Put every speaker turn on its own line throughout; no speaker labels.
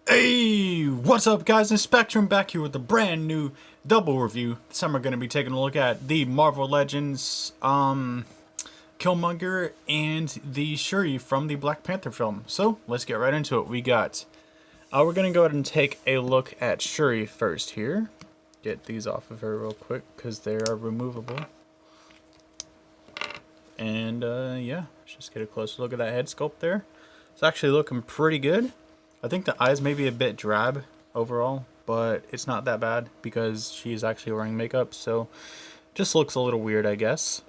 Hey, what's up guys? It's Spectrum back here with a brand new double review. This time we're going to be taking a look at the Marvel Legends, Killmonger and the Shuri from the Black Panther film. So, let's get right into it. We're going to go ahead and take a look at Shuri first here. Get these off of her real quick because they are removable. And, yeah, let's just get a closer look at that head sculpt there. It's actually looking pretty good. I think the eyes may be a bit drab overall, but it's not that bad because she's actually wearing makeup, so just looks a little weird, I guess.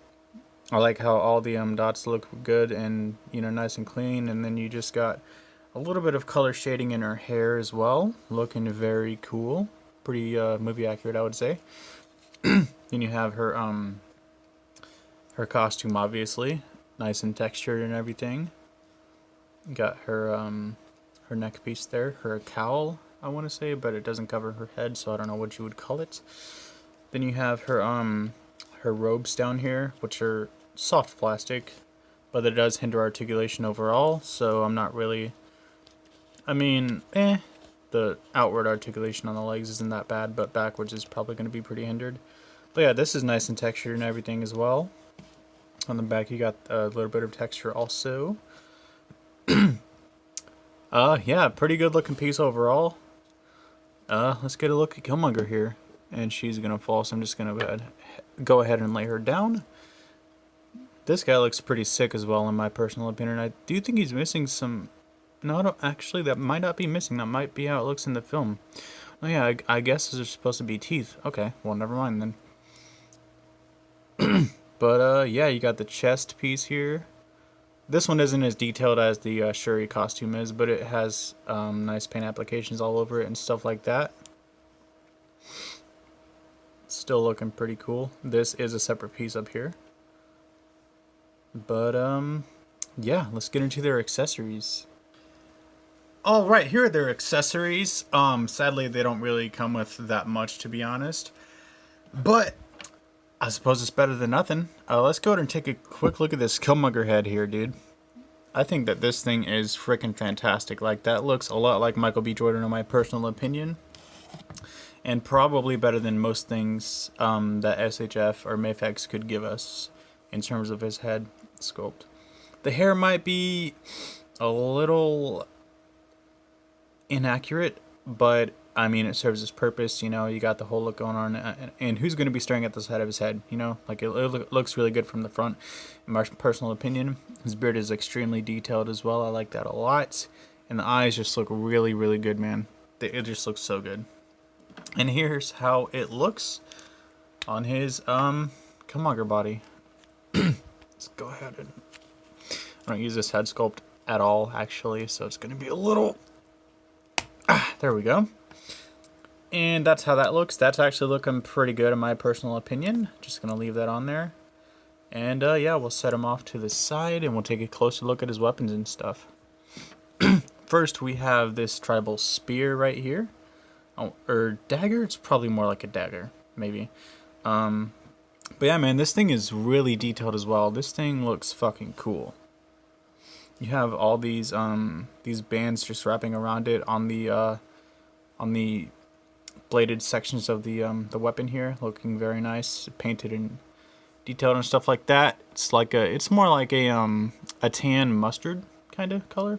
I like how all the dots look good and, you know, nice and clean, and then you just got a little bit of color shading in her hair as well, looking very cool. Pretty movie accurate, I would say. Then you have her costume, obviously, nice and textured and everything. Got her neck piece there, her cowl, I want to say, but it doesn't cover her head, so I don't know what you would call it. Then you have her robes down here, which are soft plastic, but it does hinder articulation overall, so I'm not really, the outward articulation on the legs isn't that bad, but backwards is probably going to be pretty hindered. But yeah, this is nice and textured and everything as well. On the back you got a little bit of texture also. Yeah, pretty good looking piece overall. Let's get a look at Killmonger here. And she's gonna fall, so I'm just gonna go ahead and lay her down. This guy looks pretty sick as well, in my personal opinion. I do think he's missing some... No, I don't, actually, that might not be missing. That might be how it looks in the film. Oh yeah, I guess those are supposed to be teeth. Okay, well, never mind then. But, yeah, you got the chest piece here. This one isn't as detailed as the Shuri costume is, but it has nice paint applications all over it and stuff like that. Still looking pretty cool. This is a separate piece up here. But, yeah, let's get into their accessories. Alright, here are their accessories. Sadly, they don't really come with that much, to be honest. But I suppose it's better than nothing. Let's go ahead and take a quick look at this Killmonger head here, dude. I think that this thing is freaking fantastic. Like, that looks a lot like Michael B. Jordan in my personal opinion. And probably better than most things that SHF or Mafex could give us in terms of his head sculpt. The hair might be a little inaccurate, but I mean, it serves its purpose. You know, you got the whole look going on, and who's going to be staring at the side of his head? You know, like it looks really good from the front. In my personal opinion, his beard is extremely detailed as well. I like that a lot, and the eyes just look really, really good, man. It just looks so good. And here's how it looks on his Killmonger body. Let's go ahead and I don't use this head sculpt at all, actually, so it's going to be a little. There we go. And that's how that looks. That's actually looking pretty good in my personal opinion. Just going to leave that on there. And yeah, we'll set him off to the side and we'll take a closer look at his weapons and stuff. First, we have this tribal spear right here. Oh, or dagger? It's probably more like a dagger, maybe. But yeah, man, this thing is really detailed as well. This thing looks fucking cool. You have all these bands just wrapping around it on the bladed sections of the weapon here, looking very nice, painted and detailed and stuff like that. It's more like a tan mustard kind of color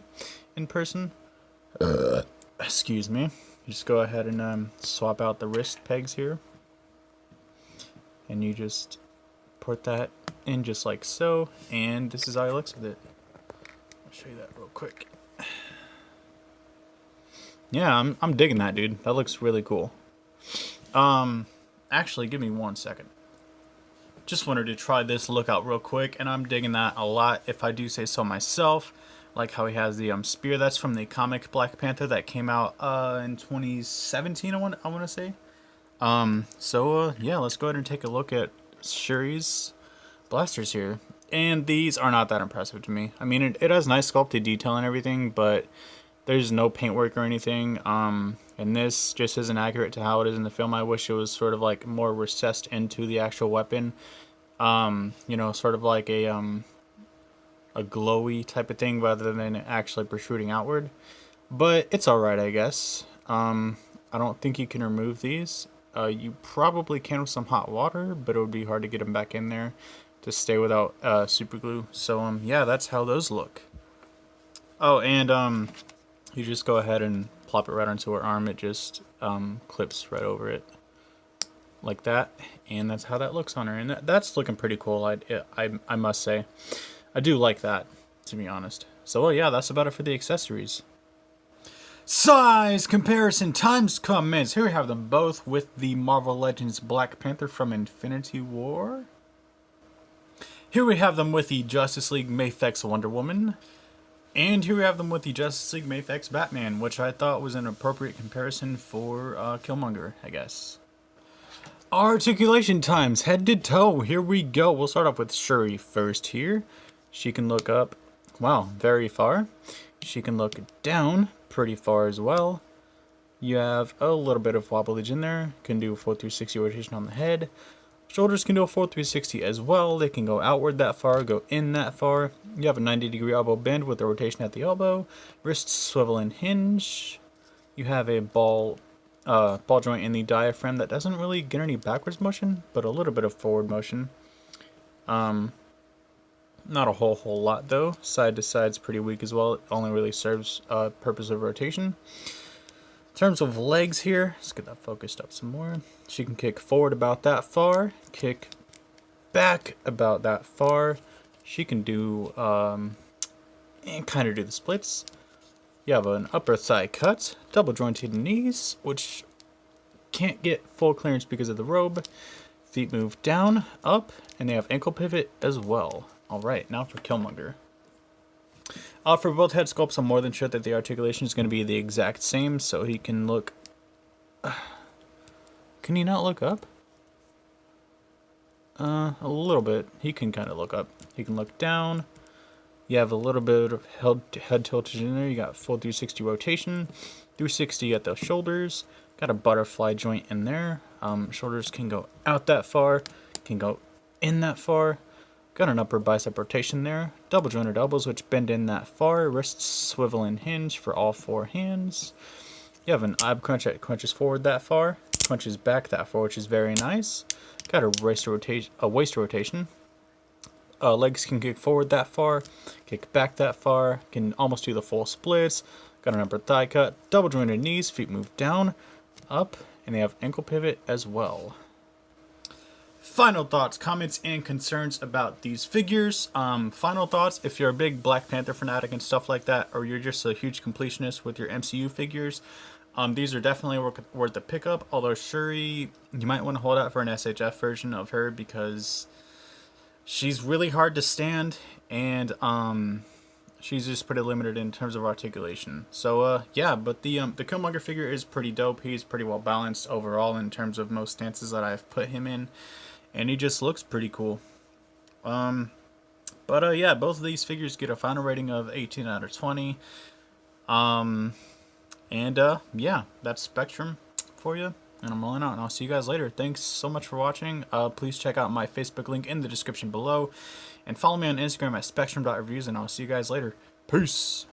in person. Excuse me. Just go ahead and swap out the wrist pegs here, and you just put that in just like so, and this is how it looks with it. I'll show you that real quick. Yeah, I'm digging that, dude. That looks really cool. Actually, give me 1 second. Just wanted to try this look out real quick, and I'm digging that a lot, if I do say so myself. Like how he has the spear. That's from the comic Black Panther that came out in 2017, I want to say. Yeah, let's go ahead and take a look at Shuri's blasters here. And these are not that impressive to me. I mean, it has nice sculpted detail and everything, but there's no paintwork or anything. And this just isn't accurate to how it is in the film. I wish it was sort of like more recessed into the actual weapon. You know, sort of like a glowy type of thing rather than actually protruding outward. but it's alright, I guess. I don't think you can remove these. You probably can with some hot water, but it would be hard to get them back in there to stay without super glue. So yeah, that's how those look. Oh, and you just go ahead and plop it right onto her arm. It just clips right over it like that, and that's how that looks on her. And that's looking pretty cool. I must say, I do like that, to be honest. So well, yeah, that's about it for the accessories. Size comparison times comments. Here we have them both with the Marvel Legends Black Panther from Infinity War. Here we have them with the Justice League Mafex Wonder Woman. And here we have them with the Justice League Mafex Batman, which I thought was an appropriate comparison for Killmonger, I guess. Articulation times, head to toe. Here we go. We'll start off with Shuri first here. She can look up, wow, very far. She can look down pretty far as well. You have a little bit of wobblage in there. Can do a full 360 rotation on the head. Shoulders can do a full 360 as well. They can go outward that far, go in that far. You have a 90-degree elbow bend with a rotation at the elbow. Wrists swivel and hinge. You have a ball joint in the diaphragm that doesn't really get any backwards motion, but a little bit of forward motion. Not a whole lot though. Side to side is pretty weak as well. It only really serves purpose of rotation. In terms of legs here, let's get that focused up some more. She can kick forward about that far, kick back about that far. She can do and kind of do the splits. You have an upper thigh cut, double jointed knees, which can't get full clearance because of the robe. Feet move down, up, and they have ankle pivot as well. Alright, now for Killmonger. For both head sculpts, I'm more than sure that the articulation is going to be the exact same, so he can look... Can he not look up? A little bit. He can kind of look up. He can look down. You have a little bit of head tilted in there. You got full 360 rotation. 360 at the shoulders. Got a butterfly joint in there. Shoulders can go out that far. Can go in that far. Got an upper bicep rotation there. Double jointed elbows which bend in that far. Wrists swivel and hinge for all four hands. You have an ab crunch that crunches forward that far. Crunches back that far, which is very nice. Got a waist rotation. Legs can kick forward that far. Kick back that far. Can almost do the full splits. Got an upper thigh cut. Double jointed knees. Feet move down, up, and they have ankle pivot as well. Final thoughts, comments, and concerns about these figures. Final thoughts, if you're a big Black Panther fanatic and stuff like that, or you're just a huge completionist with your MCU figures, these are definitely worth the pickup. Although Shuri, you might want to hold out for an SHF version of her because she's really hard to stand, and she's just pretty limited in terms of articulation. So yeah, but the Killmonger figure is pretty dope. He's pretty well balanced overall in terms of most stances that I've put him in. And he just looks pretty cool. But yeah, both of these figures get a final rating of 18 out of 20. Yeah, that's Spectrum for you. And I'm rolling out, and I'll see you guys later. Thanks so much for watching. Please check out my Facebook link in the description below. And follow me on Instagram at spectrum.reviews, and I'll see you guys later. Peace!